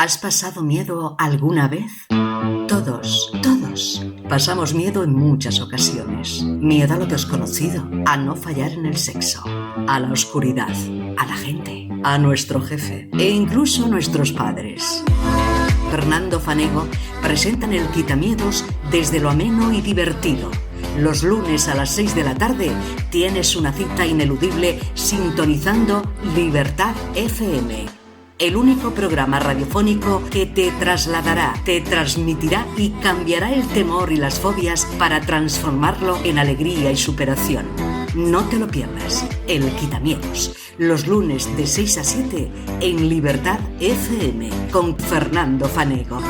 ¿Has pasado miedo alguna vez? Todos pasamos miedo en muchas ocasiones. Miedo a lo desconocido, a no fallar en el sexo, a la oscuridad, a la gente, a nuestro jefe e incluso a nuestros padres. Fernando Fanego presenta en el Quitamiedos desde lo ameno y divertido. Los lunes a las 6 de la tarde tienes una cita ineludible sintonizando Libertad FM. El único programa radiofónico que te trasladará, te transmitirá y cambiará el temor y las fobias para transformarlo en alegría y superación. No te lo pierdas. El Quitamiedos. Los lunes de 6 a 7 en Libertad FM con Fernando Fanego.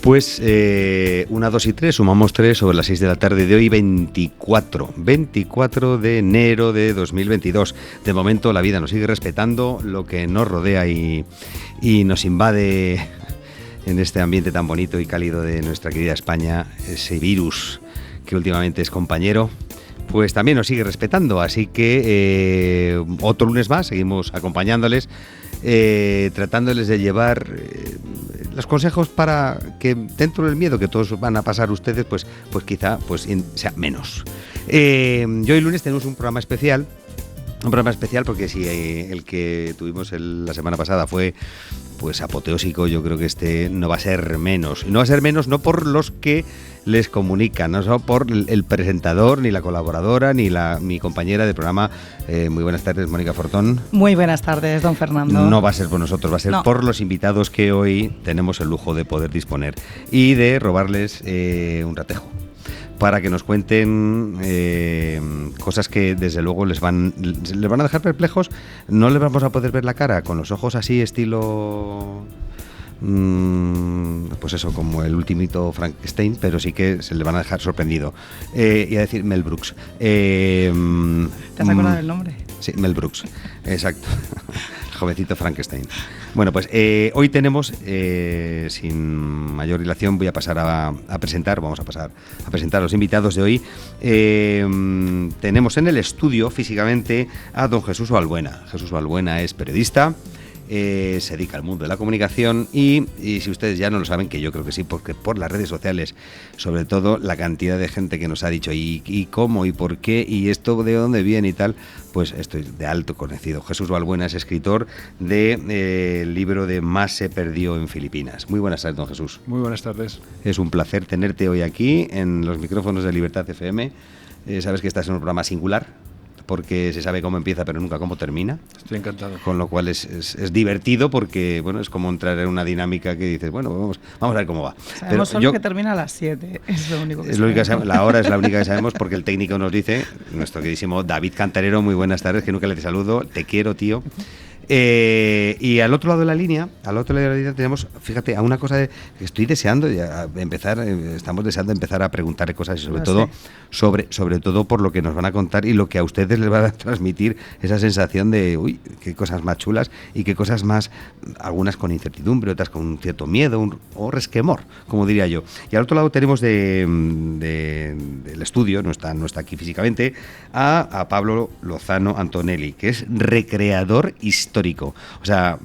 Pues 1, 2 y 3, sumamos 3 sobre las 6 de la tarde de hoy, 24 de enero de 2022. De momento la vida nos sigue respetando, lo que nos rodea y nos invade en este ambiente tan bonito y cálido de nuestra querida España, ese virus que últimamente es compañero, pues también nos sigue respetando. Así que otro lunes más, seguimos acompañándoles, tratándoles de llevar los consejos para que dentro del miedo que todos van a pasar ustedes, pues quizá sea menos. Y hoy lunes tenemos un programa especial porque si el que tuvimos la semana pasada fue pues apoteósico, yo creo que este no va a ser menos. Y no va a ser menos no por los que les comunican, no solo por el presentador, ni la colaboradora, ni mi compañera de programa. Muy buenas tardes, Mónica Fortón. Muy buenas tardes, don Fernando. No va a ser por nosotros, va a ser por los invitados que hoy tenemos el lujo de poder disponer y de robarles un ratejo, para que nos cuenten cosas que desde luego les van a dejar perplejos. No les vamos a poder ver la cara con los ojos así estilo pues eso, como el ultimito Frankenstein, pero sí que se le van a dejar sorprendido. Iba a decir Mel Brooks. ¿Te has acordado del nombre? Sí, Mel Brooks, exacto. El jovencito Frankenstein. Bueno, pues hoy tenemos, sin mayor dilación, vamos a presentar a los invitados de hoy. Tenemos en el estudio físicamente a don Jesús Balbuena. Jesús Balbuena es periodista, se dedica al mundo de la comunicación y si ustedes ya no lo saben, que yo creo que sí, porque por las redes sociales, sobre todo la cantidad de gente que nos ha dicho y cómo y por qué y esto de dónde viene y tal, pues estoy de alto conocido. Jesús Balbuena es escritor del libro de Más se perdió en Filipinas. Muy buenas tardes, don Jesús. Muy buenas tardes. Es un placer tenerte hoy aquí en los micrófonos de Libertad FM. Sabes que estás en un programa singular, porque se sabe cómo empieza pero nunca cómo termina. Estoy encantado. Con lo cual es divertido, porque bueno, es como entrar en una dinámica que dices, bueno, vamos a ver cómo va. Sabemos solo que termina a las 7, es lo único que sabemos. La hora es la única que sabemos, porque el técnico nos dice, nuestro queridísimo David Cantarero, muy buenas tardes, que nunca le saludo, te quiero, tío. Y al otro lado de la línea tenemos, fíjate, a una cosa que estoy deseando estamos deseando empezar a preguntarle cosas, y sobre todo por lo que nos van a contar y lo que a ustedes les va a transmitir esa sensación de uy, qué cosas más chulas y qué cosas más, algunas con incertidumbre, otras con un cierto miedo o resquemor, como diría yo. Y al otro lado tenemos del estudio, no está aquí físicamente, a Pablo Lozano Antonelli, que es recreador histórico. O sea,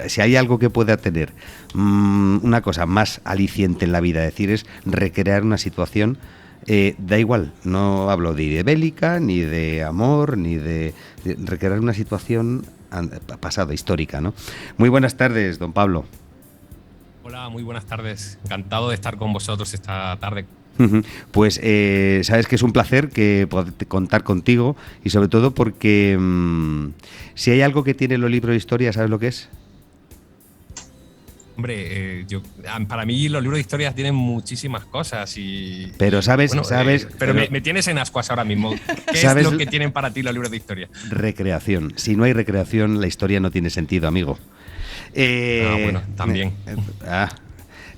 si hay algo que pueda tener una cosa más aliciente en la vida, decir, es recrear una situación, da igual, no hablo de bélica, ni de amor, ni de recrear una situación pasada, histórica, ¿no? Muy buenas tardes, don Pablo. Hola, muy buenas tardes. Encantado de estar con vosotros esta tarde. Pues sabes que es un placer poder contar contigo, y sobre todo porque si hay algo que tienen los libros de historia, ¿sabes lo que es? Hombre, para mí los libros de historia tienen muchísimas cosas y... Pero sabes... pero me tienes en ascuas ahora mismo. ¿Qué es lo que tienen para ti los libros de historia? Recreación. Si no hay recreación, la historia no tiene sentido, amigo. Bueno, también.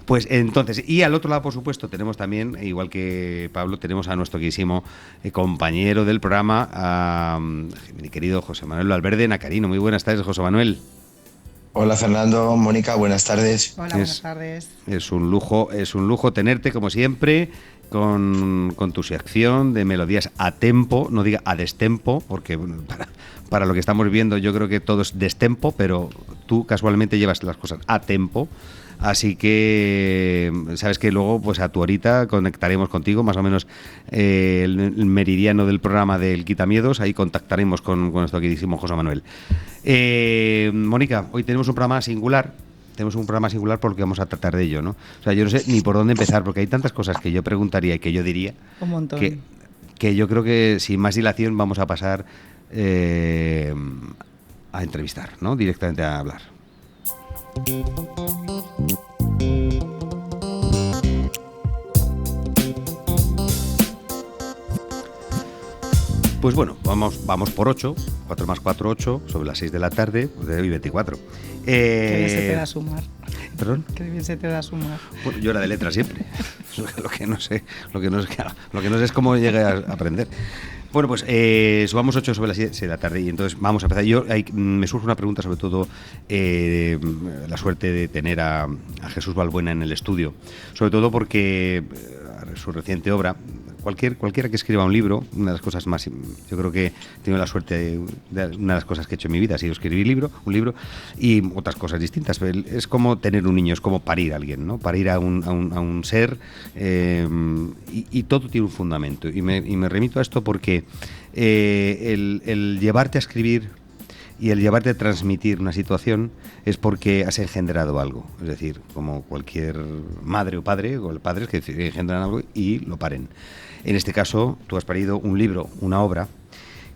Pues entonces, y al otro lado, por supuesto, tenemos también, igual que Pablo, tenemos a nuestro queridísimo compañero del programa, a mi querido José Manuel Valverde Nacarino. Muy buenas tardes, José Manuel. Hola Fernando, Mónica, buenas tardes. Hola, buenas tardes. Es un lujo tenerte, como siempre, con tu sección de melodías a tempo, no diga a destempo, porque bueno, para lo que estamos viendo yo creo que todo es destempo, pero tú casualmente llevas las cosas a tempo. Así que sabes que luego pues a tu horita conectaremos contigo, más o menos el meridiano del programa del Quitamiedos, ahí contactaremos con nuestro queridísimo José Manuel. Mónica, hoy tenemos un programa singular. Porque vamos a tratar de ello, ¿no? O sea, yo no sé ni por dónde empezar, porque hay tantas cosas que yo preguntaría y que yo diría un montón. Que yo creo que sin más dilación vamos a pasar a entrevistar, ¿no? Directamente a hablar. Pues bueno, vamos por 8, 4 más 4, 8, sobre las 6 de la tarde, pues de hoy 24. Qué bien se te da sumar. ¿Perdón? Qué bien se te da sumar. Bueno, yo era de letras siempre. Lo que no sé es cómo llegué a aprender. Bueno, pues subamos 8 sobre las 6 de la tarde y entonces vamos a empezar. Me surge una pregunta, sobre todo la suerte de tener a Jesús Balbuena en el estudio, sobre todo porque su reciente obra, cualquiera que escriba un libro, una de las cosas más, yo creo que he tenido la suerte de una de las cosas que he hecho en mi vida ha sido escribir un libro y otras cosas distintas. Es como tener un niño, es como parir a alguien, ¿no? Parir a un ser, y todo tiene un fundamento. Y me remito a esto porque el llevarte a escribir y el llevarte a transmitir una situación es porque has engendrado algo. Es decir, como cualquier madre o padre, o padres que engendran algo y lo paren. En este caso, tú has parido un libro, una obra,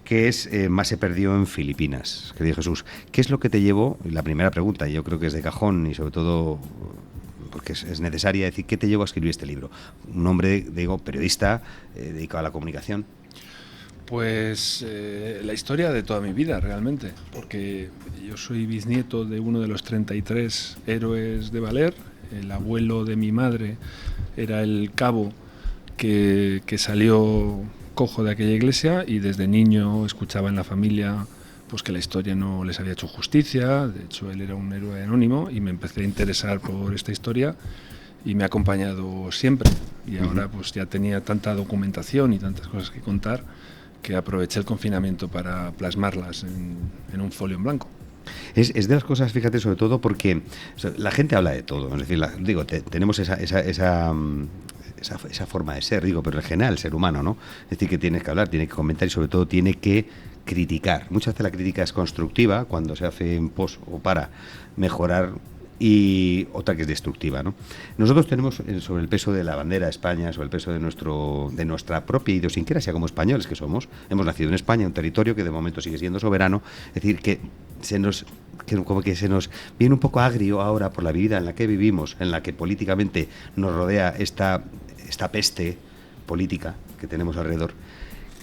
que es Más se perdió en Filipinas, querido Jesús. ¿Qué es lo que te llevó? La primera pregunta, yo creo que es de cajón y sobre todo porque es necesaria decir, ¿qué te llevó a escribir este libro? Un hombre, digo, periodista, dedicado a la comunicación. Pues la historia de toda mi vida, realmente, porque yo soy bisnieto de uno de los 33 héroes de Valer. El abuelo de mi madre era el cabo que salió cojo de aquella iglesia y desde niño escuchaba en la familia pues que la historia no les había hecho justicia. De hecho, él era un héroe anónimo y me empecé a interesar por esta historia y me ha acompañado siempre. Y ahora pues ya tenía tanta documentación y tantas cosas que contar que aproveché el confinamiento para plasmarlas en un folio en blanco. Es de las cosas, fíjate, sobre todo porque la gente habla de todo. Es decir, tenemos esa forma de ser, pero en general el ser humano, ¿no? Es decir, que tiene que hablar, tiene que comentar y sobre todo tiene que criticar. Muchas veces la crítica es constructiva cuando se hace en pos o para mejorar, y otra que es destructiva, ¿no? Nosotros tenemos sobre el peso de la bandera de España, sobre el peso de nuestra propia idiosincrasia como españoles que somos. Hemos nacido en España, un territorio que de momento sigue siendo soberano. Es decir, que se nos viene un poco agrio ahora por la vida en la que vivimos, en la que políticamente nos rodea esta peste política que tenemos alrededor,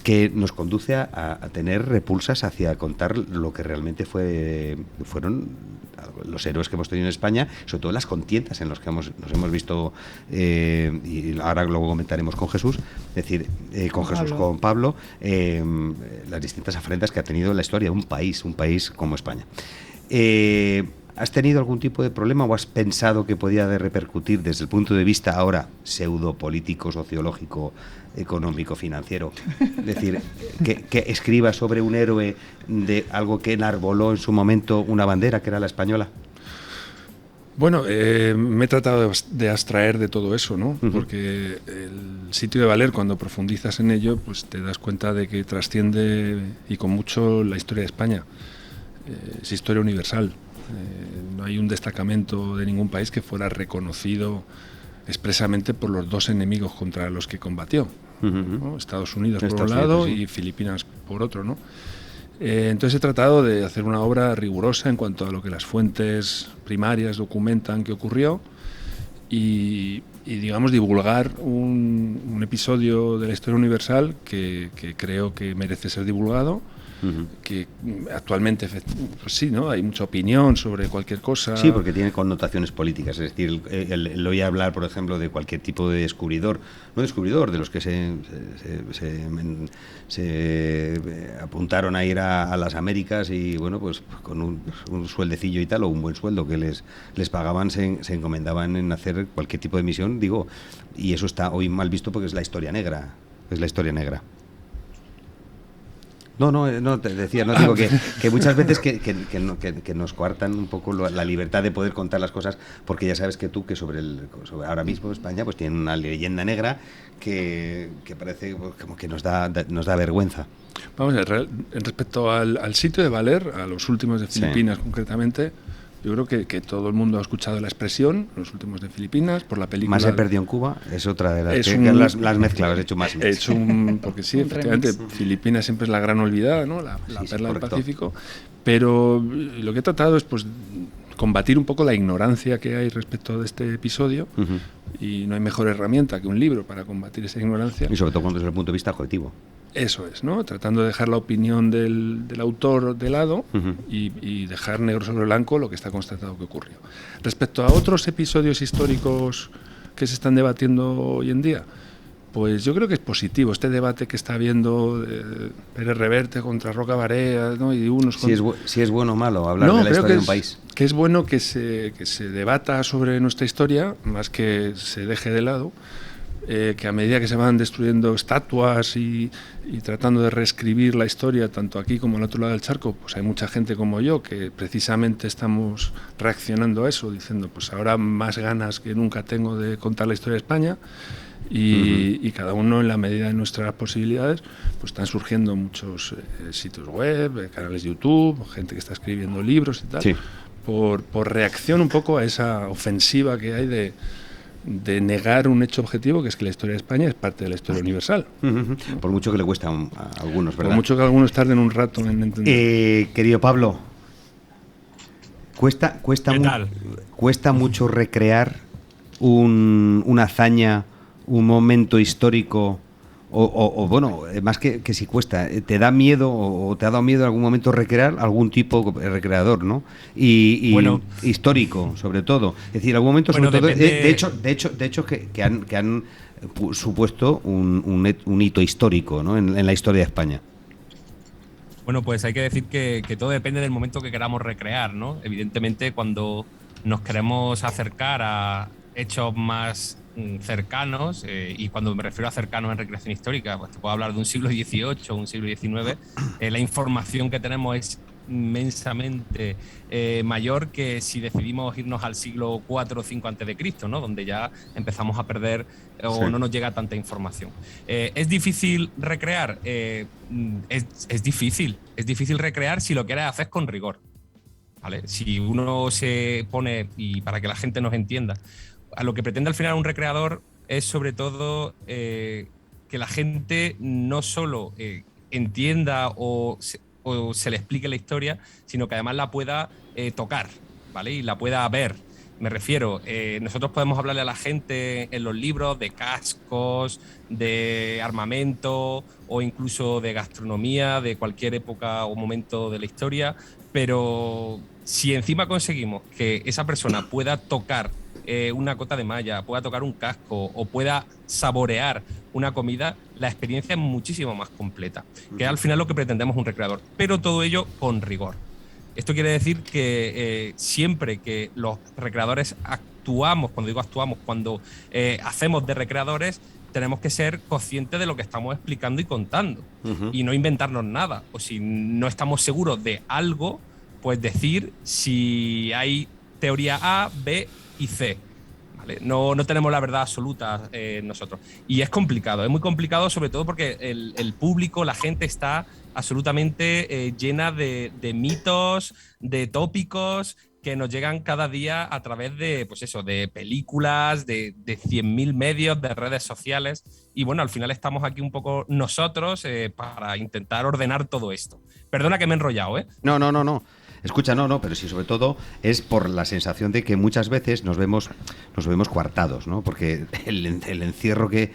que nos conduce a tener repulsas hacia contar lo que realmente fueron los héroes que hemos tenido en España, sobre todo las contiendas en las que nos hemos visto, y ahora luego comentaremos con Jesús, es decir, con Pablo, las distintas afrentas que ha tenido la historia de un país como España. ¿Has tenido algún tipo de problema o has pensado que podía repercutir desde el punto de vista ahora pseudopolítico, sociológico, económico, financiero? Es decir, que escriba sobre un héroe de algo que enarboló en su momento una bandera, que era la española. Bueno, me he tratado de abstraer de todo eso, ¿no? Porque el sitio de Valer, cuando profundizas en ello, pues te das cuenta de que trasciende y con mucho la historia de España. Es historia universal. No hay un destacamento de ningún país que fuera reconocido expresamente por los dos enemigos contra los que combatió, ¿no? Estados Unidos por un lado y Filipinas por otro, ¿no? Entonces he tratado de hacer una obra rigurosa en cuanto a lo que las fuentes primarias documentan que ocurrió y digamos, divulgar un episodio de la historia universal que creo que merece ser divulgado. Que actualmente, pues sí, ¿no? Hay mucha opinión sobre cualquier cosa. Sí, porque tiene connotaciones políticas. Es decir, el oí hablar, por ejemplo, de cualquier tipo de descubridor, no descubridor, de los que se apuntaron a ir a las Américas y, bueno, pues con un sueldecillo y tal, o un buen sueldo que les pagaban, se encomendaban en hacer cualquier tipo de misión, digo, y eso está hoy mal visto porque es la historia negra. Es la historia negra. No, te decía, no digo que muchas veces que nos coartan un poco la libertad de poder contar las cosas, porque ya sabes que tú, que sobre ahora mismo España pues tiene una leyenda negra que parece como que nos da vergüenza. Vamos a ver, respecto al sitio de Valer, a los últimos de Filipinas concretamente, yo creo que todo el mundo ha escuchado la expresión, los últimos de Filipinas, por la película. Más he perdido en Cuba, es otra de las mezclas, has hecho más. Porque sí, efectivamente, Filipinas siempre es la gran olvidada, ¿no? La perla del Pacífico. Pero lo que he tratado es, pues, combatir un poco la ignorancia que hay respecto de este episodio, y no hay mejor herramienta que un libro para combatir esa ignorancia. Y sobre todo desde el punto de vista objetivo. Eso es, ¿no? Tratando de dejar la opinión del autor de lado y dejar negro sobre blanco lo que está constatado que ocurrió. Respecto a otros episodios históricos que se están debatiendo hoy en día, pues yo creo que es positivo este debate que está habiendo de Pérez Reverte contra Roca Barea, ¿no? Y unos si es bueno o malo hablar de la historia de un país. Que es bueno que se debata sobre nuestra historia, más que se deje de lado. Que a medida que se van destruyendo estatuas y tratando de reescribir la historia, tanto aquí como al otro lado del charco, pues hay mucha gente como yo que precisamente estamos reaccionando a eso, diciendo, pues ahora más ganas que nunca tengo de contar la historia de España, y cada uno en la medida de nuestras posibilidades, pues están surgiendo muchos sitios web, canales de YouTube, gente que está escribiendo libros y tal, por reacción un poco a esa ofensiva que hay de negar un hecho objetivo, que es que la historia de España es parte de la historia universal. Por mucho que le cuesta a algunos, ¿verdad? Por mucho que algunos tarden un rato en entender. Querido Pablo, cuesta mucho recrear una hazaña, un momento histórico, o bueno, más que si cuesta, ¿te da miedo o te ha dado miedo en algún momento recrear algún tipo de recreador, ¿no? Y bueno, histórico, sobre todo. Es decir, en algún momento, sobre todo, de hecho que han supuesto un hito histórico, ¿no? en la historia de España. Bueno, pues hay que decir que todo depende del momento que queramos recrear, ¿no? Evidentemente, cuando nos queremos acercar a hechos más cercanos, y cuando me refiero a cercanos en recreación histórica, pues te puedo hablar de un siglo XVIII o un siglo XIX, la información que tenemos es inmensamente mayor que si decidimos irnos al siglo IV o V antes de Cristo, ¿no? Donde ya empezamos a perder o no nos llega tanta información. ¿Es difícil recrear? Es difícil recrear si lo quieres hacer con rigor, ¿vale? Si uno se pone, y para que la gente nos entienda, a lo que pretende al final un recreador es sobre todo que la gente no solo entienda o se le explique la historia, sino que además la pueda tocar, ¿vale? Y la pueda ver. Me refiero, nosotros podemos hablarle a la gente en los libros de cascos, de armamento o incluso de gastronomía de cualquier época o momento de la historia, pero si encima conseguimos que esa persona pueda tocar una cota de malla, pueda tocar un casco o pueda saborear una comida, la experiencia es muchísimo más completa, que al final lo que pretendemos un recreador, pero todo ello con rigor. Esto quiere decir que siempre que los recreadores actuamos, cuando digo actuamos, cuando hacemos de recreadores, tenemos que ser conscientes de lo que estamos explicando y contando, y no inventarnos nada, o si no estamos seguros de algo, pues decir si hay teoría A, B y C. ¿Vale? No tenemos la verdad absoluta nosotros. Y es complicado, es muy complicado, sobre todo porque el público, la gente está absolutamente llena de mitos, de tópicos que nos llegan cada día a través de, pues eso, de películas, de 100.000 medios, de redes sociales. Y bueno, al final estamos aquí un poco nosotros para intentar ordenar todo esto. Perdona que me he enrollado, ¿eh? No. Escucha, no, pero sí, sobre todo es por la sensación de que muchas veces nos vemos coartados, ¿no? Porque el encierro que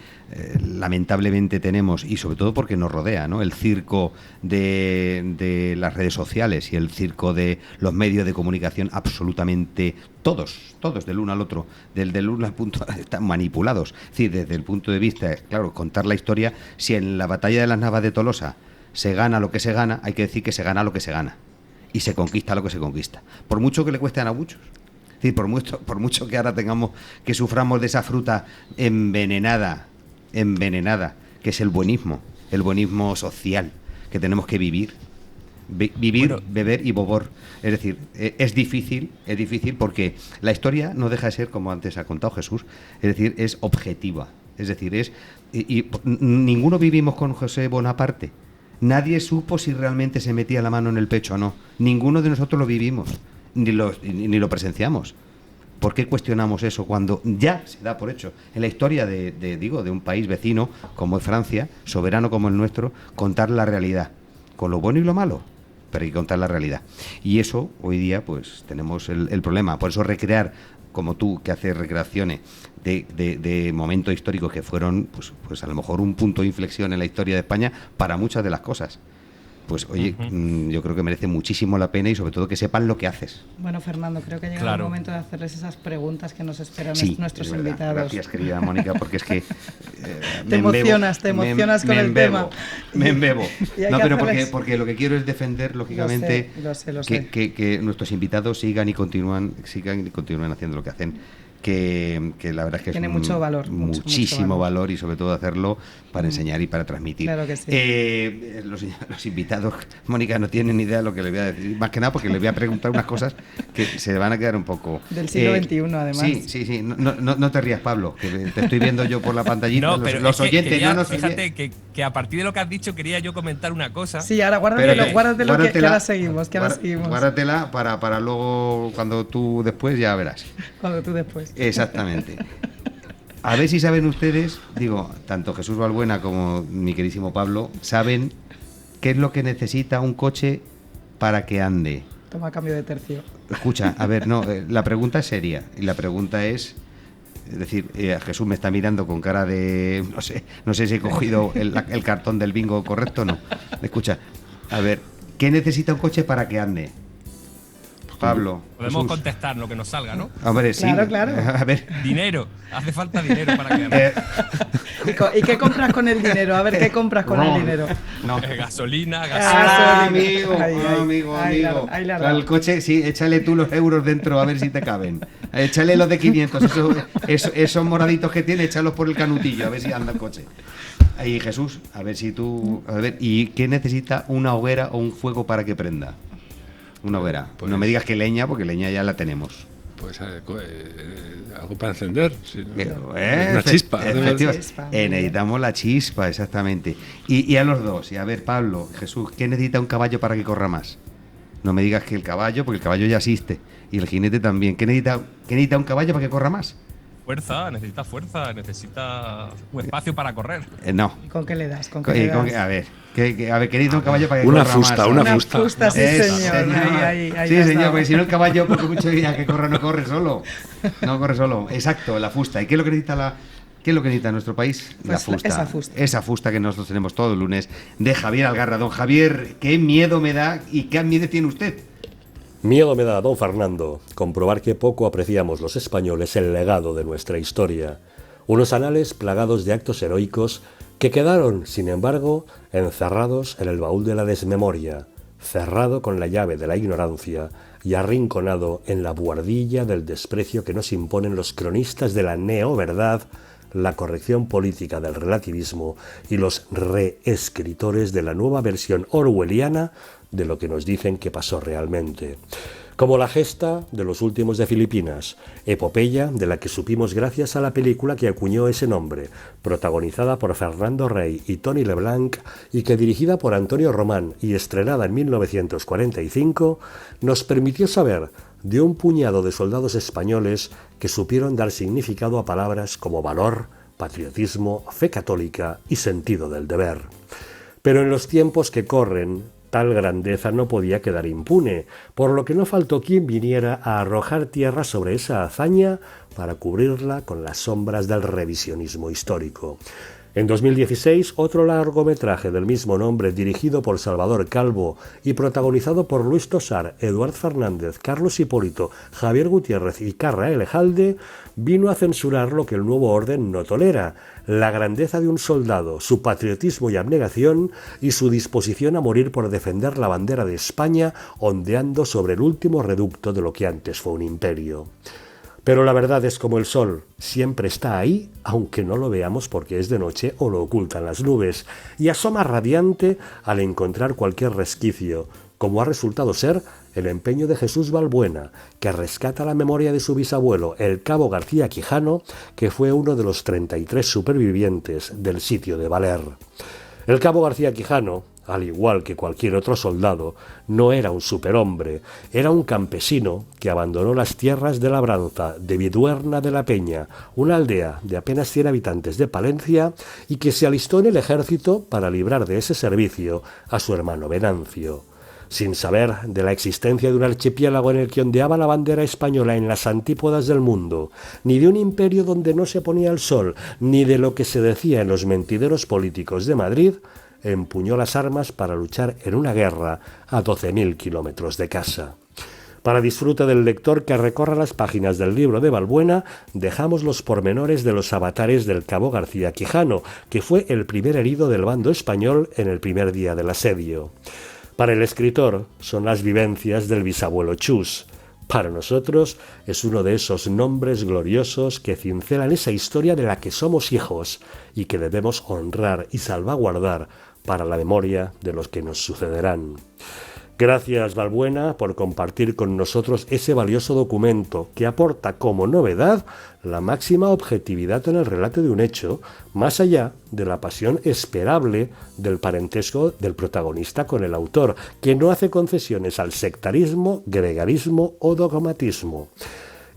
lamentablemente tenemos, y sobre todo porque nos rodea, ¿no? El circo de las redes sociales y el circo de los medios de comunicación, absolutamente todos del uno al otro, del uno al punto, están manipulados. Es decir, desde el punto de vista, claro, contar la historia, si en la batalla de las Navas de Tolosa se gana lo que se gana, hay que decir que se gana lo que se gana. Y se conquista lo que se conquista. Por mucho que le cuesten a muchos. Es decir, por mucho que ahora que suframos de esa fruta envenenada, que es el buenismo social, que tenemos que vivir. Vivir, beber y bobor. Es decir, es difícil porque la historia no deja de ser, como antes ha contado Jesús, es decir, es objetiva. Es decir, ninguno vivimos con José Bonaparte. Nadie supo si realmente se metía la mano en el pecho o no. Ninguno de nosotros lo vivimos, ni lo presenciamos. ¿Por qué cuestionamos eso cuando ya se da por hecho? En la historia de un país vecino como es Francia, soberano como el nuestro, contar la realidad, con lo bueno y lo malo, pero hay que contar la realidad. Y eso, hoy día, pues tenemos el problema. Por eso recrear, como tú, que haces recreaciones de momentos históricos que fueron, pues a lo mejor un punto de inflexión en la historia de España para muchas de las cosas. Pues oye, yo creo que merece muchísimo la pena y sobre todo que sepan lo que haces. Bueno, Fernando, creo que ha llegado el momento de hacerles esas preguntas que nos esperan nuestros invitados. Gracias, querida Mónica, porque es que te emocionas con el tema. Me embebo. No, pero porque lo que quiero es defender, lógicamente, lo sé. Que nuestros invitados sigan y continúen haciendo lo que hacen. Que la verdad es que tiene mucho valor, muchísimo valor, y sobre todo hacerlo para enseñar y para transmitir. Claro que sí. Los invitados, Mónica, no tienen ni idea de lo que les voy a decir, más que nada porque les voy a preguntar unas cosas que se van a quedar un poco del siglo XXI, además. Sí, no te rías, Pablo, que te estoy viendo yo por la pantallita. No, pero los oyentes quería, no nos fíjate que a partir de lo que has dicho quería yo comentar una cosa. Sí, ahora guárdatelo que ahora seguimos, guárdatela para luego, cuando tú después, ya verás. Cuando tú después. Exactamente. A ver si saben ustedes, tanto Jesús Balbuena como mi queridísimo Pablo, saben qué es lo que necesita un coche para que ande. Toma cambio de tercio. Escucha, a ver, la pregunta es seria. Y la pregunta es decir, Jesús me está mirando con cara de... No sé si he cogido el cartón del bingo correcto o no. Escucha, a ver, ¿qué necesita un coche para que ande? Pablo. Podemos Jesús. contestar lo que nos salga, ¿no? Hombre, sí. Claro. A ver. Dinero. Hace falta dinero para que... ¿Y qué compras con el dinero? A ver, ¿qué compras con el dinero? No. Gasolina. Amigo. Al coche, sí, échale tú los euros dentro a ver si te caben. Échale los de 500. Esos moraditos que tiene, échalos por el canutillo a ver si anda el coche. Ahí, Jesús, a ver si tú... A ver, ¿y qué necesita una hoguera o un fuego para que prenda? Una hoguera. Pues, no me digas que leña, porque leña ya la tenemos. Pues algo para encender. Una chispa. Necesitamos la chispa, exactamente. Y a los dos. Y a ver, Pablo, Jesús, ¿qué necesita un caballo para que corra más? No me digas que el caballo, porque el caballo ya existe. Y el jinete también. ¿Qué necesita un caballo para que corra más? Necesita un espacio para correr. No. ¿Y con qué le das? A ver, ¿qué necesita un caballo para que corra más? Una fusta, sí, señor. Ahí sí, señor, porque si no el caballo, porque mucho diría que corra, no corre solo. No corre solo. Exacto, la fusta. ¿Y qué es lo que necesita nuestro país? Pues la fusta. Esa fusta que nosotros tenemos todo el lunes, de Javier Algarra. Don Javier, qué miedo me da y qué miedo tiene usted. Miedo me da, don Fernando, comprobar que poco apreciamos los españoles el legado de nuestra historia. Unos anales plagados de actos heroicos que quedaron, sin embargo, encerrados en el baúl de la desmemoria, cerrado con la llave de la ignorancia y arrinconado en la buhardilla del desprecio que nos imponen los cronistas de la neoverdad, la corrección política del relativismo y los reescritores de la nueva versión orwelliana de lo que nos dicen que pasó realmente. Como la gesta de los últimos de Filipinas, epopeya de la que supimos gracias a la película que acuñó ese nombre, protagonizada por Fernando Rey y Tony LeBlanc y que dirigida por Antonio Román y estrenada en 1945, nos permitió saber de un puñado de soldados españoles que supieron dar significado a palabras como valor, patriotismo, fe católica y sentido del deber. Pero en los tiempos que corren, tal grandeza no podía quedar impune, por lo que no faltó quien viniera a arrojar tierra sobre esa hazaña para cubrirla con las sombras del revisionismo histórico. En 2016, otro largometraje del mismo nombre, dirigido por Salvador Calvo y protagonizado por Luis Tosar, Eduard Fernández, Carlos Hipólito, Javier Gutiérrez y Carra Elejalde, vino a censurar lo que el nuevo orden no tolera: la grandeza de un soldado, su patriotismo y abnegación y su disposición a morir por defender la bandera de España, ondeando sobre el último reducto de lo que antes fue un imperio. Pero la verdad es como el sol, siempre está ahí, aunque no lo veamos porque es de noche o lo ocultan las nubes, y asoma radiante al encontrar cualquier resquicio, como ha resultado ser el empeño de Jesús Balbuena, que rescata la memoria de su bisabuelo, el cabo García Quijano, que fue uno de los 33 supervivientes del sitio de Baler. El cabo García Quijano, al igual que cualquier otro soldado, no era un superhombre, era un campesino que abandonó las tierras de labranza de Viduerna de la Peña, una aldea de apenas 100 habitantes de Palencia, y que se alistó en el ejército para librar de ese servicio a su hermano Venancio. Sin saber de la existencia de un archipiélago en el que ondeaba la bandera española en las antípodas del mundo, ni de un imperio donde no se ponía el sol, ni de lo que se decía en los mentideros políticos de Madrid, empuñó las armas para luchar en una guerra a 12.000 kilómetros de casa. Para disfrute del lector que recorra las páginas del libro de Balbuena, dejamos los pormenores de los avatares del cabo García Quijano, que fue el primer herido del bando español en el primer día del asedio. Para el escritor son las vivencias del bisabuelo Chus. Para nosotros es uno de esos nombres gloriosos que cincelan esa historia de la que somos hijos y que debemos honrar y salvaguardar para la memoria de los que nos sucederán. Gracias, Balbuena, por compartir con nosotros ese valioso documento que aporta como novedad la máxima objetividad en el relato de un hecho, más allá de la pasión esperable del parentesco del protagonista con el autor, que no hace concesiones al sectarismo, gregarismo o dogmatismo.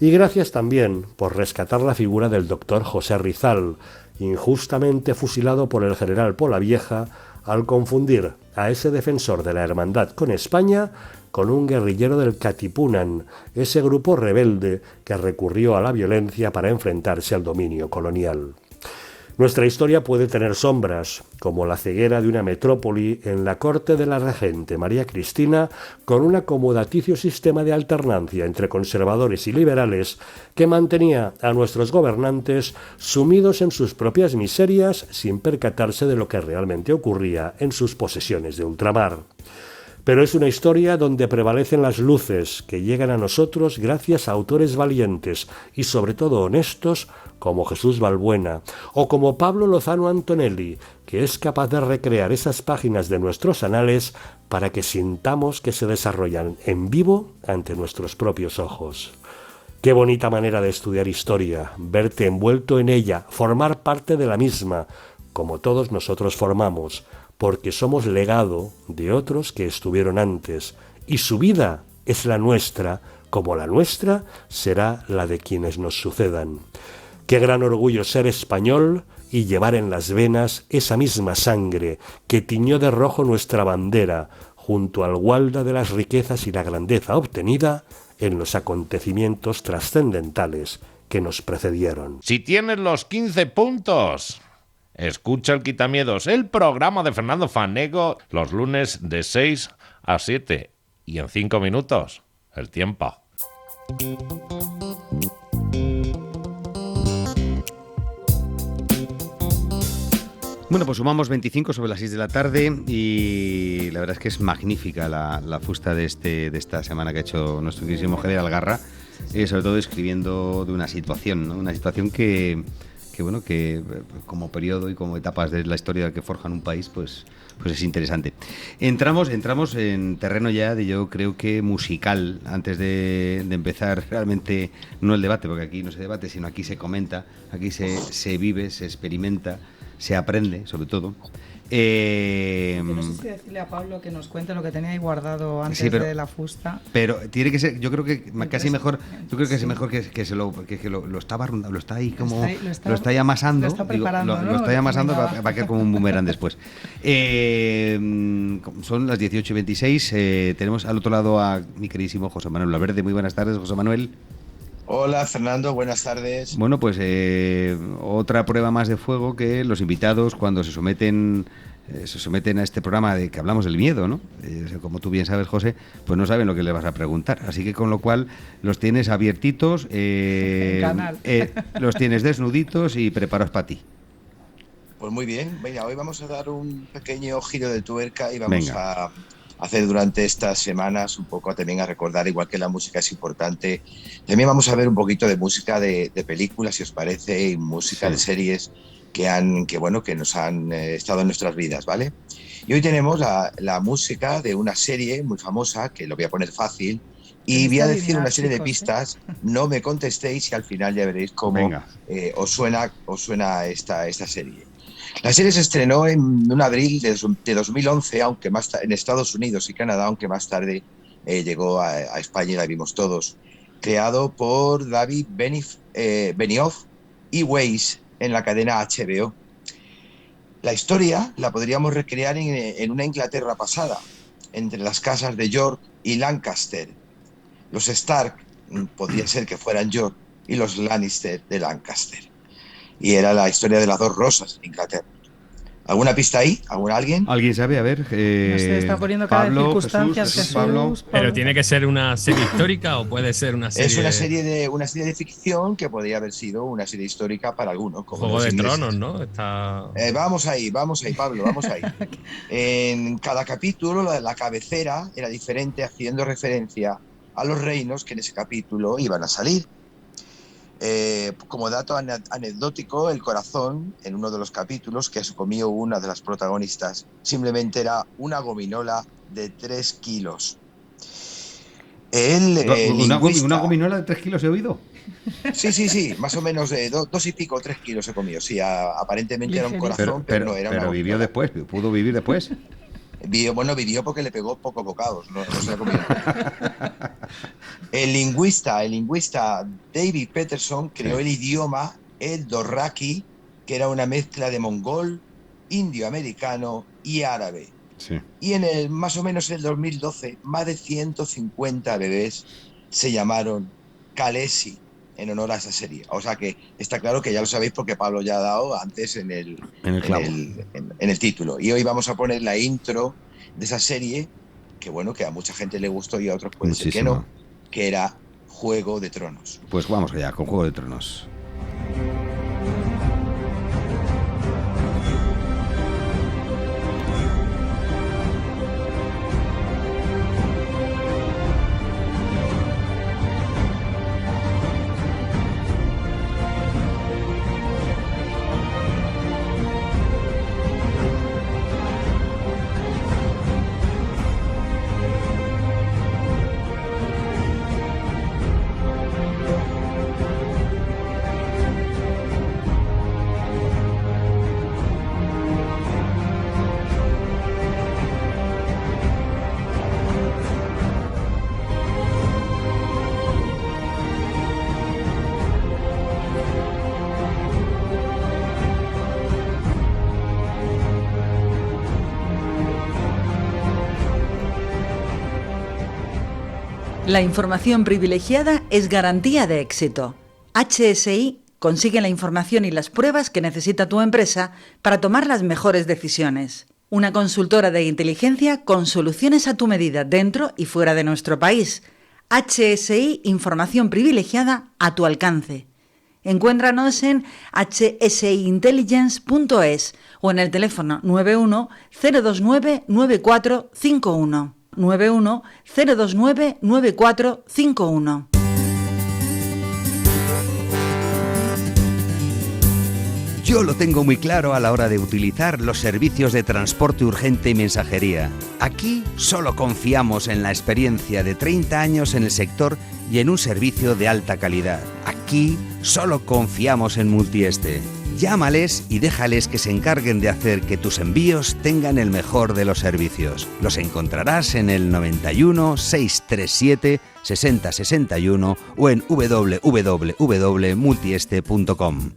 Y gracias también por rescatar la figura del doctor José Rizal, injustamente fusilado por el general Polavieja, al confundir a ese defensor de la hermandad con España con un guerrillero del Katipunan, ese grupo rebelde que recurrió a la violencia para enfrentarse al dominio colonial. Nuestra historia puede tener sombras, como la ceguera de una metrópoli en la corte de la regente María Cristina, con un acomodaticio sistema de alternancia entre conservadores y liberales que mantenía a nuestros gobernantes sumidos en sus propias miserias sin percatarse de lo que realmente ocurría en sus posesiones de ultramar. Pero es una historia donde prevalecen las luces que llegan a nosotros gracias a autores valientes y sobre todo honestos como Jesús Balbuena o como Pablo Lozano Antonelli, que es capaz de recrear esas páginas de nuestros anales para que sintamos que se desarrollan en vivo ante nuestros propios ojos. Qué bonita manera de estudiar historia, verte envuelto en ella, formar parte de la misma, como todos nosotros formamos, porque somos legado de otros que estuvieron antes, y su vida es la nuestra, como la nuestra será la de quienes nos sucedan. Qué gran orgullo ser español y llevar en las venas esa misma sangre que tiñó de rojo nuestra bandera, junto al gualda de las riquezas y la grandeza obtenida en los acontecimientos trascendentales que nos precedieron. Si tienes los 15 puntos... Escucha el Quitamiedos, el programa de Fernando Fanego, los lunes de 6 a 7. Y en 5 minutos, el tiempo. Bueno, pues sumamos 25 sobre las 6 de la tarde y la verdad es que es magnífica la fusta de esta semana que ha hecho nuestro queridísimo general Garra, sobre todo escribiendo de una situación, ¿no? Una situación que como periodo y como etapas de la historia que forjan un país, pues es interesante. Entramos en terreno ya de, yo creo que musical, antes de empezar realmente, no el debate, porque aquí no se debate, sino aquí se comenta, aquí se vive, se experimenta, se aprende, sobre todo. Yo no sé si decirle a Pablo que nos cuente lo que tenía ahí guardado antes de la fusta. Pero tiene que ser, yo creo que casi mejor, yo creo que es mejor que lo está ahí como lo está ahí amasando, lo está preparando, lo está ahí amasando para que como un boomerang después. Son las 18:26, tenemos al otro lado a mi queridísimo José Manuel Laverde. Muy buenas tardes, José Manuel. Hola Fernando, buenas tardes. Bueno, pues otra prueba más de fuego que los invitados cuando se someten a este programa de que hablamos del miedo, ¿no? Como tú bien sabes, José, pues no saben lo que le vas a preguntar. Así que con lo cual los tienes abiertitos, los tienes desnuditos y preparados para ti. Pues muy bien, venga, hoy vamos a dar un pequeño giro de tuerca y vamos a hacer durante estas semanas un poco también a recordar, igual que la música es importante, también vamos a ver un poquito de música de películas, si os parece, y música de series que nos han estado en nuestras vidas, ¿vale? Y hoy tenemos la música de una serie muy famosa, que lo voy a poner fácil, y voy a decir una serie de pistas, no me contestéis y al final ya veréis cómo os suena esta serie. La serie se estrenó en un abril de 2011, aunque más en Estados Unidos y Canadá, aunque más tarde llegó a España y la vimos todos. Creado por David Benioff y Weiss en la cadena HBO. La historia la podríamos recrear en una Inglaterra pasada, entre las casas de York y Lancaster. Los Stark podría ser que fueran York y los Lannister de Lancaster. Y era la historia de las dos rosas en Inglaterra. ¿Alguna pista ahí? ¿Alguien? ¿Alguien sabe? A ver. No sé, está poniendo cada circunstancias, Jesús. Pablo. ¿Pero tiene que ser una serie histórica o puede ser una serie? Es una serie de ficción que podría haber sido una serie histórica para algunos. Como Juego de Tronos, ¿no? Vamos ahí, Pablo, vamos ahí. En cada capítulo la cabecera era diferente, haciendo referencia a los reinos que en ese capítulo iban a salir. Como dato anecdótico, el corazón en uno de los capítulos que se comió una de las protagonistas simplemente era una gominola de 3 kilos. ¿Una gominola de 3 kilos he oído? Sí, más o menos 2 y pico, 3 kilos se comió. Sí, aparentemente era un corazón, pero no era una gominola. Vivió después, pudo vivir después. Vivió porque le pegó pocos bocados, no se la comió. El lingüista David Peterson creó el idioma el Dothraki, que era una mezcla de mongol, indio-americano y árabe. Sí. Y más o menos en el 2012, más de 150 bebés se llamaron Khaleesi en honor a esa serie. O sea que está claro que ya lo sabéis porque Pablo ya ha dado antes en el título. Y hoy vamos a poner la intro de esa serie, que a mucha gente le gustó y a otros puede ser que no, que era Juego de Tronos. Pues vamos allá con Juego de Tronos. La información privilegiada es garantía de éxito. HSI consigue la información y las pruebas que necesita tu empresa para tomar las mejores decisiones. Una consultora de inteligencia con soluciones a tu medida dentro y fuera de nuestro país. HSI, información privilegiada a tu alcance. Encuéntranos en hsiintelligence.es o en el teléfono 91 029 9451. 91 029 9451. Yo lo tengo muy claro a la hora de utilizar los servicios de transporte urgente y mensajería. Aquí solo confiamos en la experiencia de 30 años en el sector y en un servicio de alta calidad. Aquí solo confiamos en Multieste. Llámales y déjales que se encarguen de hacer que tus envíos tengan el mejor de los servicios. Los encontrarás en el 91 637 6061 o en www.multieste.com.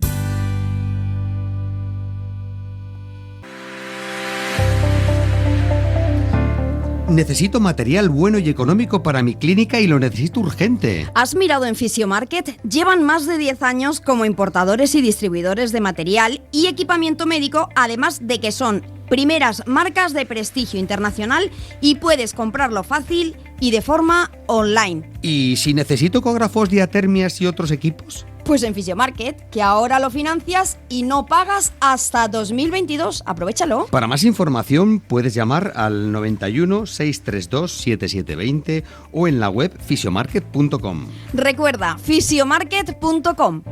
Necesito material bueno y económico para mi clínica y lo necesito urgente. ¿Has mirado en Fisiomarket? Llevan más de 10 años como importadores y distribuidores de material y equipamiento médico, además de que son primeras marcas de prestigio internacional y puedes comprarlo fácil y de forma online. ¿Y si necesito ecógrafos, diatermias y otros equipos? Pues en Fisiomarket, que ahora lo financias y no pagas hasta 2022. Aprovechalo. Para más información puedes llamar al 91 632 7720 o en la web fisiomarket.com. Recuerda, fisiomarket.com.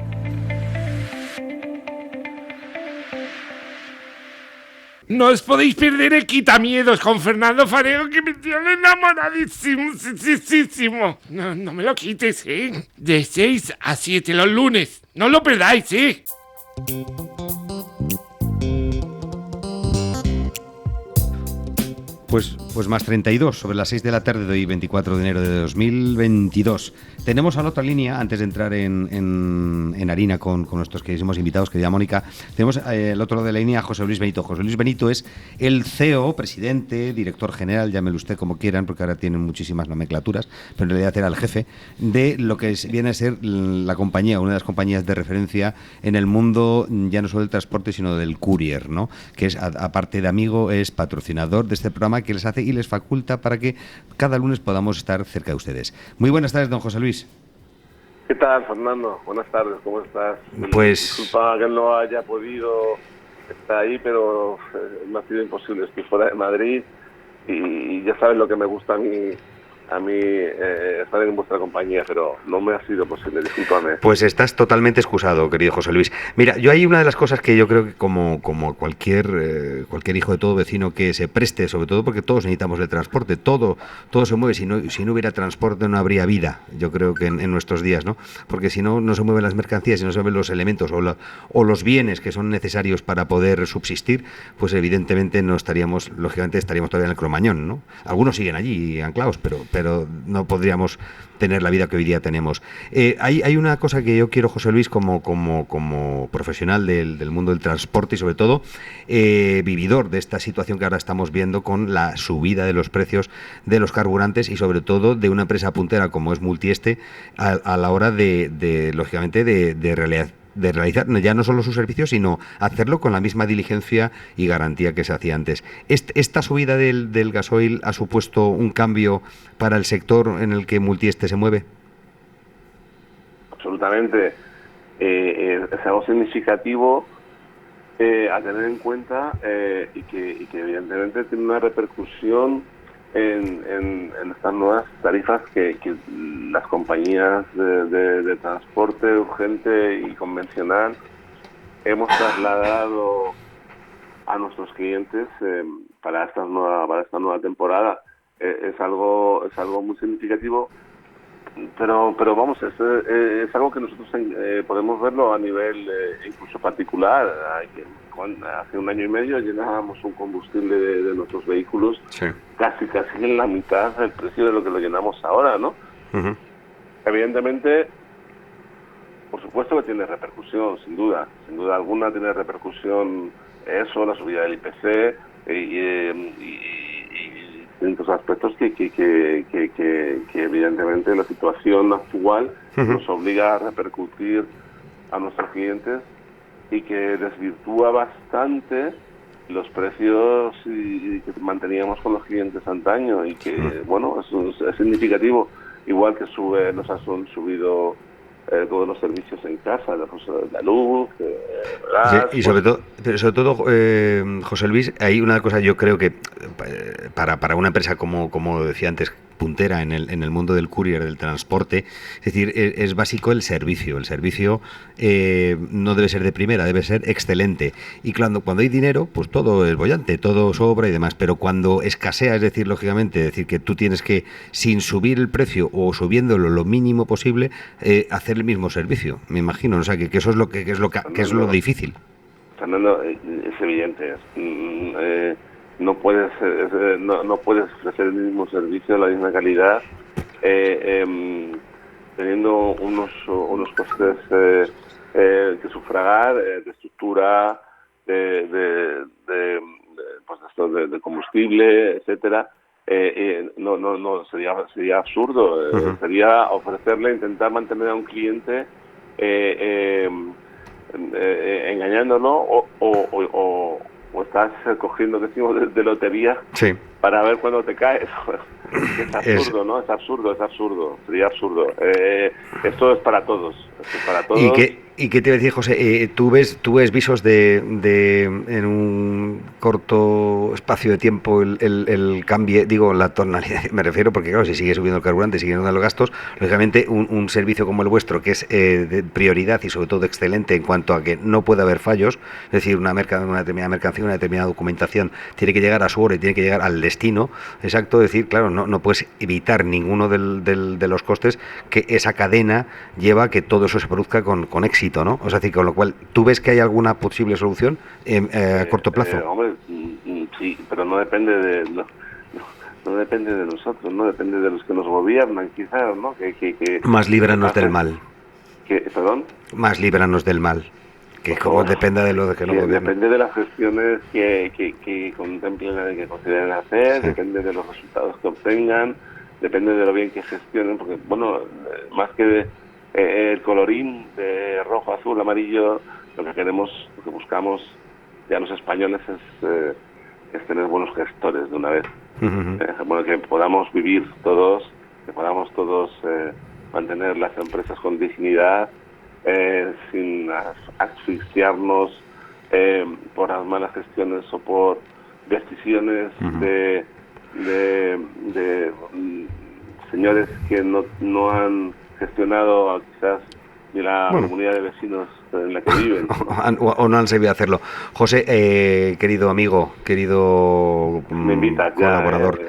No os podéis perder el Quitamiedos con Fernando Fanego, que me tiene enamoradísimo. No me lo quites, ¿eh? De 6 a 7 los lunes. No lo perdáis, ¿eh? Pues más 32, sobre las 6 de la tarde de hoy, 24 de enero de 2022. Tenemos a la otra línea, antes de entrar en harina con nuestros queridísimos invitados, querida Mónica, tenemos al otro lado de la línea a José Luis Benito. José Luis Benito es el CEO, presidente, director general, llámelo usted como quieran, porque ahora tienen muchísimas nomenclaturas, pero en realidad era el jefe de lo que viene a ser la compañía, una de las compañías de referencia en el mundo, ya no solo del transporte, sino del courier, ¿no? Que es, aparte de amigo, es patrocinador de este programa que les hace y les faculta para que cada lunes podamos estar cerca de ustedes. Muy buenas tardes, don José Luis. ¿Qué tal, Fernando? Buenas tardes, ¿cómo estás? Pues... Disculpa que no haya podido estar ahí, pero me ha sido imposible. Estoy fuera de Madrid y ya sabes lo que me gusta a mí estar en vuestra compañía, pero no me ha sido posible, discúlpame. Pues estás totalmente excusado, querido José Luis. Mira, yo hay una de las cosas que yo creo que como cualquier hijo de todo vecino que se preste, sobre todo porque todos necesitamos el transporte, todo se mueve, si no hubiera transporte no habría vida, yo creo que en nuestros días, ¿no? Porque si no se mueven las mercancías y no se mueven los elementos o los bienes que son necesarios para poder subsistir, pues evidentemente lógicamente estaríamos todavía en el Cromañón, ¿no? Algunos siguen allí anclados, pero no podríamos tener la vida que hoy día tenemos. Hay una cosa que yo quiero, José Luis, como profesional del mundo del transporte y sobre todo vividor de esta situación que ahora estamos viendo con la subida de los precios de los carburantes y sobre todo de una empresa puntera como es Multieste a la hora lógicamente de realizar ya no solo su servicio, sino hacerlo con la misma diligencia y garantía que se hacía antes. ¿Esta subida del gasoil ha supuesto un cambio para el sector en el que Multieste se mueve? Absolutamente. Es algo significativo a tener en cuenta y que evidentemente tiene una repercusión en estas nuevas tarifas que las compañías de transporte urgente y convencional hemos trasladado a nuestros clientes para esta nueva temporada. Es algo muy significativo, pero vamos, es algo que nosotros podemos verlo a nivel incluso particular. Hace un año y medio llenábamos un combustible de nuestros vehículos casi en la mitad del precio de lo que lo llenamos ahora, ¿no? Uh-huh. Evidentemente, por supuesto que tiene repercusión, sin duda alguna tiene repercusión eso, la subida del IPC y distintos aspectos que evidentemente la situación actual nos obliga a repercutir a nuestros clientes y que desvirtúa bastante los precios que manteníamos con los clientes antaño y que, bueno, es significativo, igual que nos han subido todos los servicios en casa, la luz, gas, sí, y sobre todo, José Luis, hay una cosa, yo creo que para una empresa como decía antes, puntera en el mundo del courier, del transporte, es decir, es básico el servicio. El servicio no debe ser de primera, debe ser excelente. Y cuando hay dinero, pues todo es bollante, todo sobra y demás. Pero cuando escasea, es decir, lógicamente, que tú tienes que, sin subir el precio o subiéndolo lo mínimo posible, hacer el mismo servicio, me imagino. O sea, que eso es lo difícil. Fernando, es evidente. No puedes ofrecer el mismo servicio, la misma calidad, teniendo unos costes que sufragar, de estructura, de combustible, etcétera. No sería absurdo. Sería ofrecerle, intentar mantener a un cliente engañándolo o estás cogiendo, decimos, de lotería, sí, para ver cuándo te caes. Es absurdo, ¿no? Es absurdo. Sería absurdo. Esto es para todos. ¿Y qué te iba a decir, José? ¿Tú ves visos de en un corto espacio de tiempo el cambio, digo, la tonalidad, me refiero, porque claro, si sigue subiendo el carburante, siguen subiendo los gastos, lógicamente un servicio como el vuestro, que es de prioridad y sobre todo excelente en cuanto a que no puede haber fallos, es decir, una determinada mercancía, una determinada documentación tiene que llegar a su hora y tiene que llegar al destino exacto, es decir, claro, no puedes evitar ninguno de los costes que esa cadena lleva a que todo eso se produzca con éxito, ¿no? O sea, con lo cual, ¿tú ves que hay alguna posible solución a corto plazo? Hombre, sí, pero no depende de nosotros, no depende de los que nos gobiernan, quizás, ¿no? Más líbranos del mal. ¿Perdón? Más líbranos del mal. Que como dependa de lo que no gobiernan. Depende de las gestiones que contemplen, que consideren hacer, sí, depende de los resultados que obtengan, depende de lo bien que gestionen, porque, bueno, más que el colorín de rojo, azul, amarillo, lo que buscamos ya los españoles es tener buenos gestores de una vez. Bueno, que podamos vivir todos, que podamos todos mantener las empresas con dignidad, sin asfixiarnos por las malas gestiones o por decisiones de señores que no han gestionado quizás ni la comunidad de vecinos en la que viven. O no han sabido hacerlo. José, querido amigo, querido colaborador,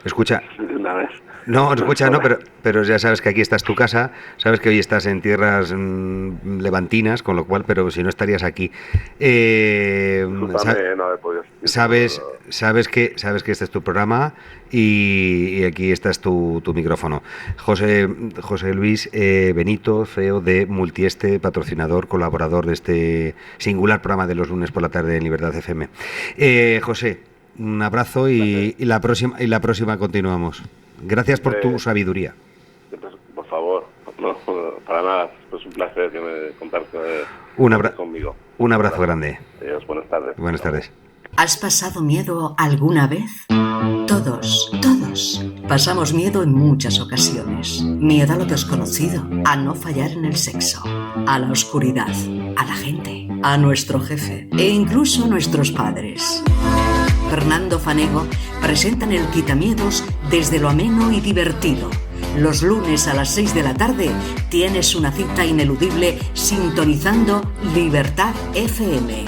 escucha. Una vez. No, escucha, no, pero ya sabes que aquí está tu casa, sabes que hoy estás en tierras levantinas, con lo cual, pero si no estarías aquí. Sabes que este es tu programa y aquí está tu micrófono. José Luis Benito, CEO de Multieste, patrocinador, colaborador de este singular programa de los lunes por la tarde en Libertad FM. José, un abrazo y la próxima continuamos. Gracias por tu sabiduría. Por favor, no, para nada, es un placer que me compartas conmigo. Un abrazo grande. Adiós, buenas tardes. Buenas tardes. ¿Has pasado miedo alguna vez? Todos pasamos miedo en muchas ocasiones. Miedo a lo desconocido, a no fallar en el sexo, a la oscuridad, a la gente, a nuestro jefe e incluso a nuestros padres. Fernando Fanego presentan el Quitamiedos desde lo ameno y divertido. Los lunes a las 6 de la tarde tienes una cita ineludible sintonizando Libertad FM.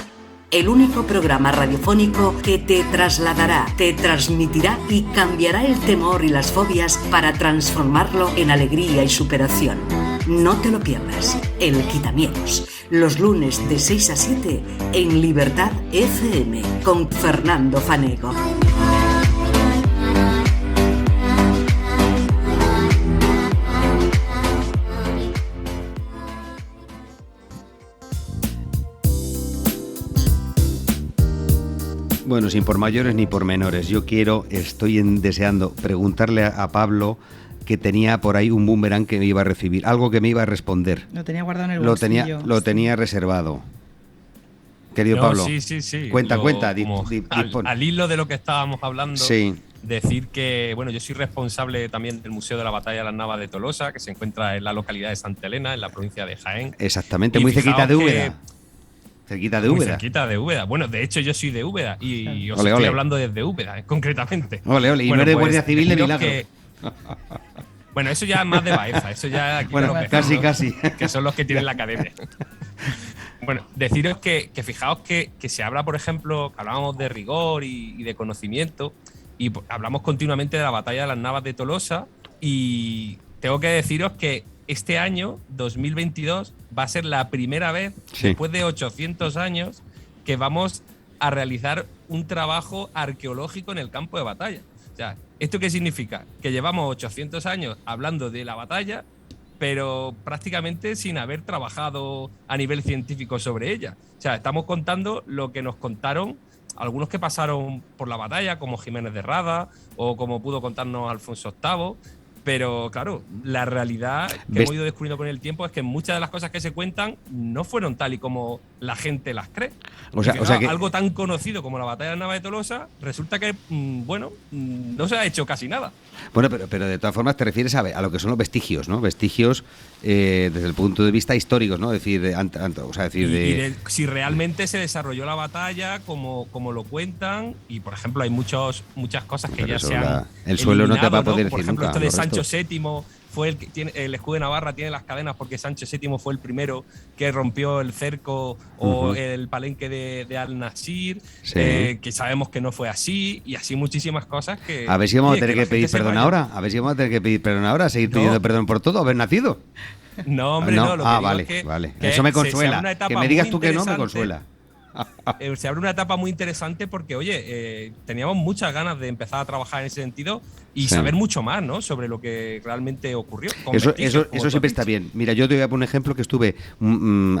El único programa radiofónico que te trasladará, te transmitirá y cambiará el temor y las fobias para transformarlo en alegría y superación. No te lo pierdas. El Quitamiedos. Los lunes de 6 a 7 en Libertad FM con Fernando Fanego. Bueno, sin por mayores ni por menores. Estoy deseando preguntarle a Pablo que tenía por ahí un boomerang que me iba a recibir, algo que me iba a responder. Lo tenía guardado en el bolsillo. Lo tenía reservado. Querido Pablo, sí. Cuenta. Al hilo de lo que estábamos hablando, sí, decir que, bueno, yo soy responsable también del Museo de la Batalla de las Navas de Tolosa, que se encuentra en la localidad de Santa Elena, en la provincia de Jaén. Exactamente, muy cerquita de Úbeda. Cerquita de Úbeda. Bueno, de hecho yo soy de Úbeda y os estoy hablando desde Úbeda, concretamente. Ole, y no eres Guardia Civil de milagro. Bueno, eso ya es más de Baeza, eso ya aquí bueno, casi. Que son los que tienen la academia. Bueno, deciros que fijaos que se habla, por ejemplo, que hablábamos de rigor y de conocimiento, y hablamos continuamente de la batalla de las Navas de Tolosa, y tengo que deciros que este año, 2022, va a ser la primera vez, después de 800 años, que vamos a realizar un trabajo arqueológico en el campo de batalla. O sea, ¿esto qué significa? Que llevamos 800 años hablando de la batalla, pero prácticamente sin haber trabajado a nivel científico sobre ella. O sea, estamos contando lo que nos contaron algunos que pasaron por la batalla, como Jiménez de Rada o como pudo contarnos Alfonso VIII. Pero claro, la realidad que hemos ido descubriendo con el tiempo es que muchas de las cosas que se cuentan no fueron tal y como la gente las cree. O sea que algo tan conocido como la batalla de Nava de Tolosa resulta que, no se ha hecho casi nada. Bueno, pero de todas formas te refieres a lo que son los vestigios, ¿no? Vestigios desde el punto de vista históricos, ¿no? Es decir, si realmente se desarrolló la batalla como lo cuentan, y por ejemplo hay muchas cosas que ya se han el suelo no te va a poder decir por ejemplo, nunca. Esto de Sancho VII fue el que tiene el escudo de Navarra, tiene las cadenas porque Sancho VII fue el primero que rompió el cerco o el palenque de Al-Nasir, que sabemos que no fue así, y así muchísimas cosas que... A ver si vamos a tener que pedir perdón ahora. A ver si vamos a tener que pedir perdón ahora, seguir pidiendo perdón por todo, haber nacido. No, hombre, no. Lo que digo vale, es que, vale. Que eso me consuela. Que me digas tú que no, me consuela. Se abre una etapa muy interesante porque, oye, teníamos muchas ganas de empezar a trabajar en ese sentido y saber mucho más, ¿no? Sobre lo que realmente ocurrió. Eso siempre está bien. Mira, yo te voy a poner un ejemplo que estuve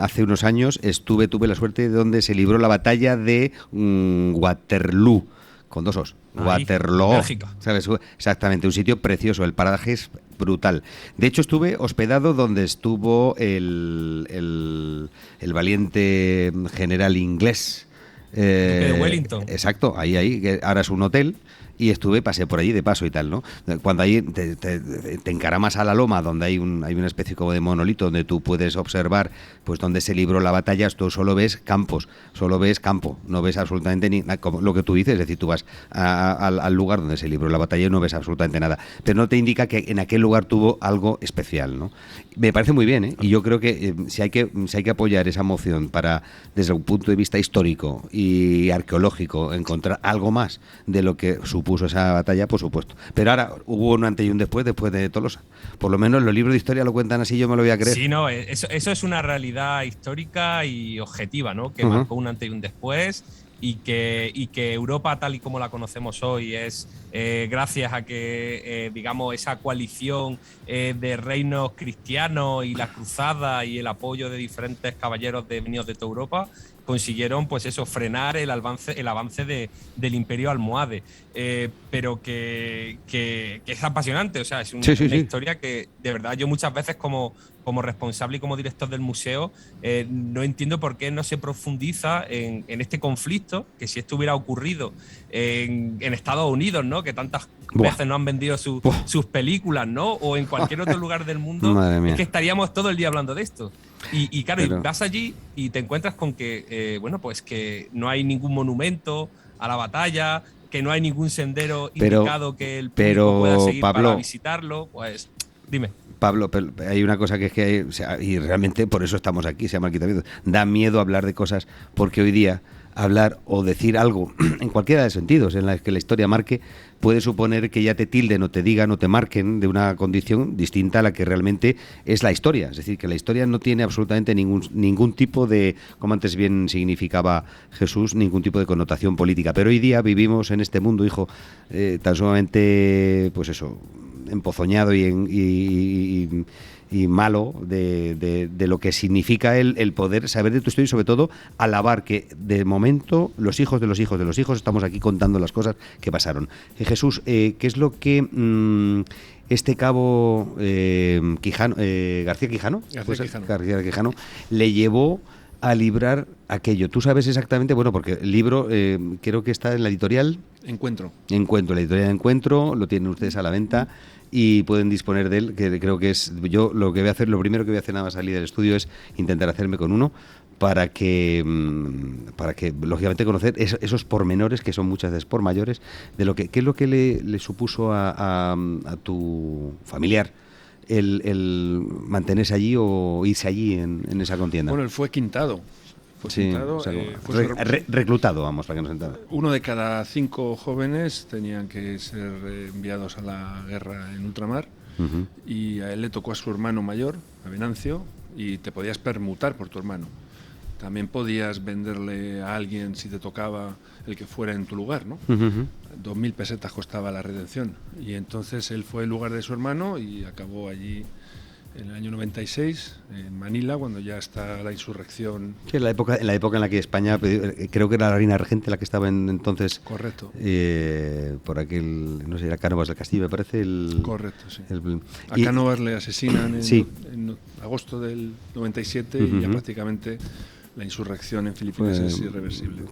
hace unos años, tuve la suerte de donde se libró la batalla de Waterloo, con 2 O's. Waterloo, ¿sabes? Exactamente, un sitio precioso, el paraje es brutal. De hecho, estuve hospedado donde estuvo el valiente general inglés. De Wellington. Exacto, ahí, que ahora es un hotel. Y pasé por allí de paso y tal, ¿no? Cuando ahí te encaramas a la loma, donde hay una especie como de monolito donde tú puedes observar pues donde se libró la batalla, tú solo ves campos, solo ves campo, no ves absolutamente ni como lo que tú dices, es decir, tú vas al lugar donde se libró la batalla y no ves absolutamente nada, pero no te indica que en aquel lugar tuvo algo especial, ¿no? Me parece muy bien, ¿eh? Y yo creo que si hay que apoyar esa moción para, desde un punto de vista histórico y arqueológico, encontrar algo más de lo que supuso esa batalla, por supuesto. Pero ahora hubo un antes y un después de Tolosa. Por lo menos los libros de historia lo cuentan así, yo me lo voy a creer. Sí, no, eso es una realidad histórica y objetiva, ¿no? Que marcó un antes y un después. Y que Europa, tal y como la conocemos hoy, es gracias a que, digamos, esa coalición de reinos cristianos y la cruzada y el apoyo de diferentes caballeros venidos de toda Europa, consiguieron, pues eso, frenar el avance del imperio almohade. Pero que es apasionante, o sea, es una historia que, de verdad, yo muchas veces como responsable y como director del museo, no entiendo por qué no se profundiza en este conflicto, que si esto hubiera ocurrido en Estados Unidos, ¿no? Que tantas veces no han vendido sus películas, ¿no? O en cualquier otro lugar del mundo, es que estaríamos todo el día hablando de esto. Y claro, y vas allí y te encuentras con que, pues que no hay ningún monumento a la batalla, que no hay ningún sendero indicado que el público pueda seguir para visitarlo, pues dime. Pablo, pero hay una cosa que es que y realmente por eso estamos aquí, se llama el quitamiento. Da miedo hablar de cosas porque hoy día hablar o decir algo en cualquiera de los sentidos en la que la historia marque puede suponer que ya te tilden o te digan o te marquen de una condición distinta a la que realmente es la historia. Es decir, que la historia no tiene absolutamente ningún tipo de, como antes bien significaba Jesús, ningún tipo de connotación política. Pero hoy día vivimos en este mundo, hijo, tan sumamente, pues eso, empozoñado y malo de lo que significa el poder saber de tu historia y sobre todo alabar que de momento los hijos de los hijos de los hijos estamos aquí contando las cosas que pasaron. Jesús, ¿qué es lo que este cabo García Quijano le llevó a librar aquello? Tú sabes exactamente, bueno, porque el libro creo que está en la editorial Encuentro, la editorial Encuentro, lo tienen ustedes a la venta y pueden disponer de él, que creo que es, yo lo primero que voy a hacer nada más salir del estudio es intentar hacerme con uno para que lógicamente conocer esos pormenores que son muchas veces por mayores de lo que qué es lo que le supuso a tu familiar el mantenerse allí o irse allí en esa contienda. Bueno, él fue quintado. Reclutado, vamos, para que nos entiendan. 1 de cada 5 jóvenes tenían que ser enviados a la guerra en ultramar, y a él le tocó a su hermano mayor, a Venancio, y te podías permutar por tu hermano. también podías venderle a alguien, si te tocaba, el que fuera en tu lugar, ¿no? 2.000 pesetas costaba la redención. Y entonces él fue en lugar de su hermano y acabó allí en el año 96, en Manila, cuando ya está la insurrección. Sí, en la época en la que España, creo que era la reina regente la que estaba entonces. Correcto. Por aquel, no sé, era Cánovas del Castillo, me parece. Correcto, sí. A Cánovas le asesinan en agosto del 97 y ya prácticamente la insurrección en Filipinas es irreversible.